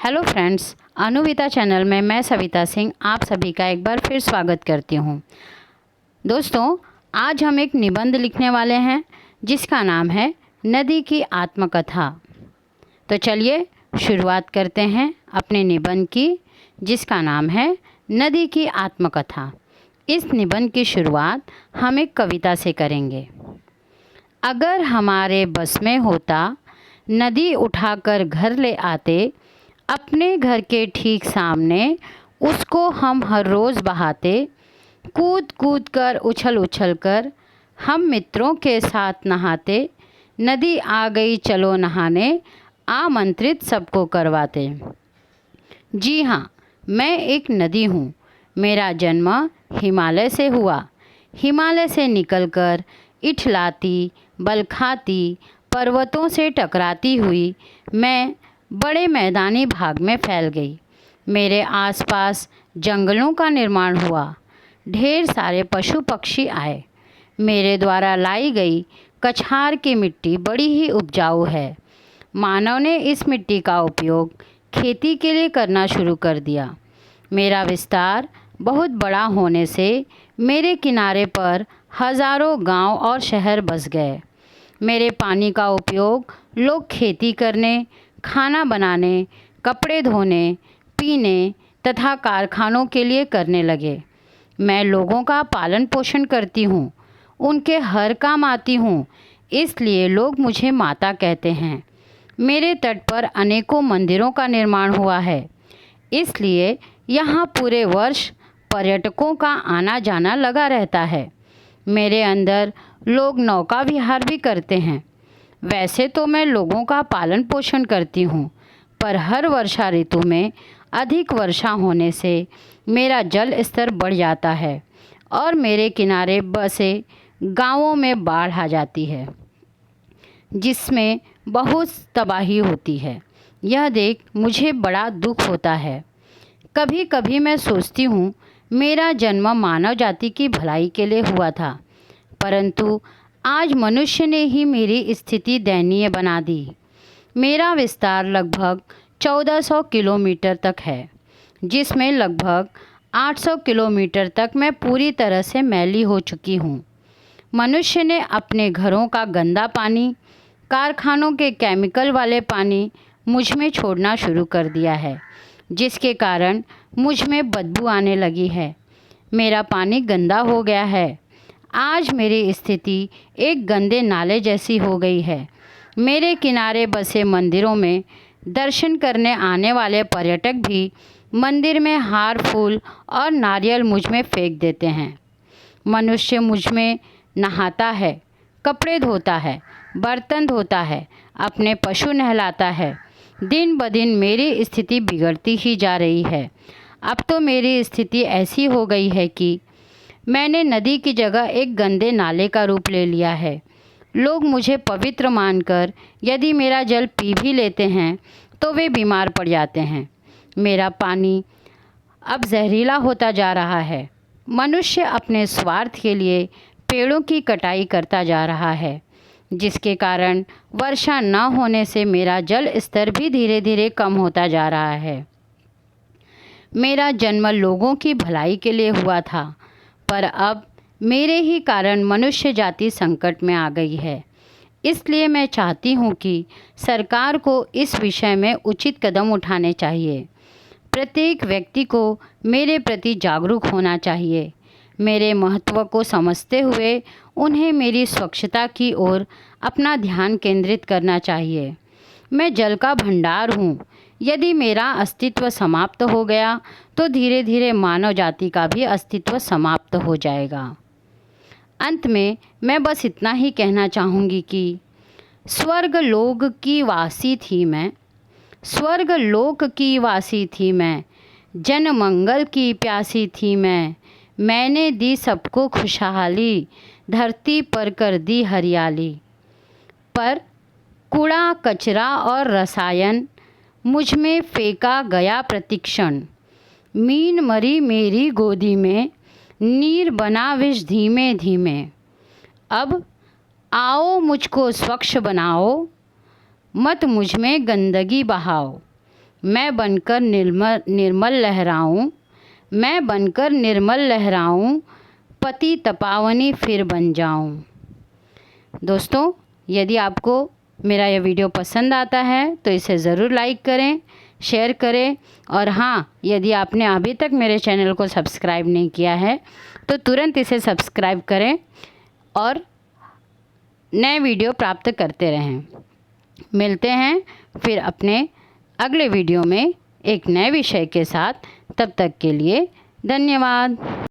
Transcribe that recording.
Hello friends, अनुविता channel में मैं सविता सिंह आप सभी का एक बार फिर स्वागत करती हूँ। दोस्तों, आज हम एक निबंध लिखने वाले हैं जिसका नाम है नदी की आत्मकथा। तो चलिए शुरुआत करते हैं अपने निबंध की, जिसका नाम है नदी की आत्मकथा। इस निबंध की शुरुआत हम एक कविता से करेंगे। अगर हमारे बस में होता, नदी उठाकर घर ले आते, अपने घर के ठीक सामने उसको हम हर रोज़ बहाते। कूद कूद कर उछल उछल कर हम मित्रों के साथ नहाते। नदी आ गई चलो नहाने, आमंत्रित सबको करवाते। जी हाँ, मैं एक नदी हूँ। मेरा जन्म हिमालय से हुआ। हिमालय से निकलकर इठलाती बलखाती पर्वतों से टकराती हुई मैं बड़े मैदानी भाग में फैल गई। मेरे आसपास जंगलों का निर्माण हुआ। ढेर सारे पशु पक्षी आए। मेरे द्वारा लाई गई कछार की मिट्टी बड़ी ही उपजाऊ है। मानव ने इस मिट्टी का उपयोग खेती के लिए करना शुरू कर दिया। मेरा विस्तार बहुत बड़ा होने से मेरे किनारे पर हज़ारों गांव और शहर बस गए। मेरे पानी का उपयोग लोग खेती करने, खाना बनाने, कपड़े धोने, पीने तथा कारखानों के लिए करने लगे। मैं लोगों का पालन पोषण करती हूँ, उनके हर काम आती हूँ, इसलिए लोग मुझे माता कहते हैं। मेरे तट पर अनेकों मंदिरों का निर्माण हुआ है, इसलिए यहाँ पूरे वर्ष पर्यटकों का आना जाना लगा रहता है। मेरे अंदर लोग नौका विहार भी करते हैं। वैसे तो मैं लोगों का पालन पोषण करती हूँ, पर हर वर्षा ऋतु में अधिक वर्षा होने से मेरा जल स्तर बढ़ जाता है और मेरे किनारे बसे गांवों में बाढ़ आ जाती है, जिसमें बहुत तबाही होती है। यह देख मुझे बड़ा दुख होता है। कभी कभी मैं सोचती हूँ, मेरा जन्म मानव जाति की भलाई के लिए हुआ था, परंतु आज मनुष्य ने ही मेरी स्थिति दयनीय बना दी। मेरा विस्तार लगभग 1400 किलोमीटर तक है, जिसमें लगभग 800 किलोमीटर तक मैं पूरी तरह से मैली हो चुकी हूँ। मनुष्य ने अपने घरों का गंदा पानी, कारखानों के केमिकल वाले पानी मुझ में छोड़ना शुरू कर दिया है, जिसके कारण मुझ में बदबू आने लगी है। मेरा पानी गंदा हो गया है। आज मेरी स्थिति एक गंदे नाले जैसी हो गई है। मेरे किनारे बसे मंदिरों में दर्शन करने आने वाले पर्यटक भी मंदिर में हार फूल और नारियल मुझ में फेंक देते हैं। मनुष्य मुझ में नहाता है, कपड़े धोता है, बर्तन धोता है, अपने पशु नहलाता है। दिन ब दिन मेरी स्थिति बिगड़ती ही जा रही है। अब तो मेरी स्थिति ऐसी हो गई है कि मैंने नदी की जगह एक गंदे नाले का रूप ले लिया है। लोग मुझे पवित्र मानकर यदि मेरा जल पी भी लेते हैं तो वे बीमार पड़ जाते हैं। मेरा पानी अब जहरीला होता जा रहा है। मनुष्य अपने स्वार्थ के लिए पेड़ों की कटाई करता जा रहा है, जिसके कारण वर्षा न होने से मेरा जल स्तर भी धीरे धीरे कम होता जा रहा है। मेरा जन्म लोगों की भलाई के लिए हुआ था, पर अब मेरे ही कारण मनुष्य जाति संकट में आ गई है। इसलिए मैं चाहती हूँ कि सरकार को इस विषय में उचित कदम उठाने चाहिए। प्रत्येक व्यक्ति को मेरे प्रति जागरूक होना चाहिए। मेरे महत्व को समझते हुए उन्हें मेरी स्वच्छता की ओर अपना ध्यान केंद्रित करना चाहिए। मैं जल का भंडार हूँ। यदि मेरा अस्तित्व समाप्त हो गया तो धीरे धीरे मानव जाति का भी अस्तित्व समाप्त हो जाएगा। अंत में मैं बस इतना ही कहना चाहूँगी कि स्वर्ग लोक की वासी थी मैं, स्वर्ग लोक की वासी थी मैं, जन मंगल की प्यासी थी मैं। मैंने दी सबको खुशहाली, धरती पर कर दी हरियाली। पर कूड़ा कचरा और रसायन मुझ में फेंका गया प्रतिक्षण। मीन मरी मेरी गोदी में, नीर बना विष धीमे धीमे। अब आओ मुझको स्वच्छ बनाओ, मत मुझ में गंदगी बहाओ। मैं बनकर निर्मल लहराऊं, मैं बनकर निर्मल लहराऊं, पति तपावनी फिर बन जाऊं। दोस्तों, यदि आपको मेरा यह वीडियो पसंद आता है तो इसे ज़रूर लाइक करें, शेयर करें और हाँ, यदि आपने अभी तक मेरे चैनल को सब्सक्राइब नहीं किया है तो तुरंत इसे सब्सक्राइब करें और नए वीडियो प्राप्त करते रहें। मिलते हैं फिर अपने अगले वीडियो में एक नए विषय के साथ। तब तक के लिए धन्यवाद।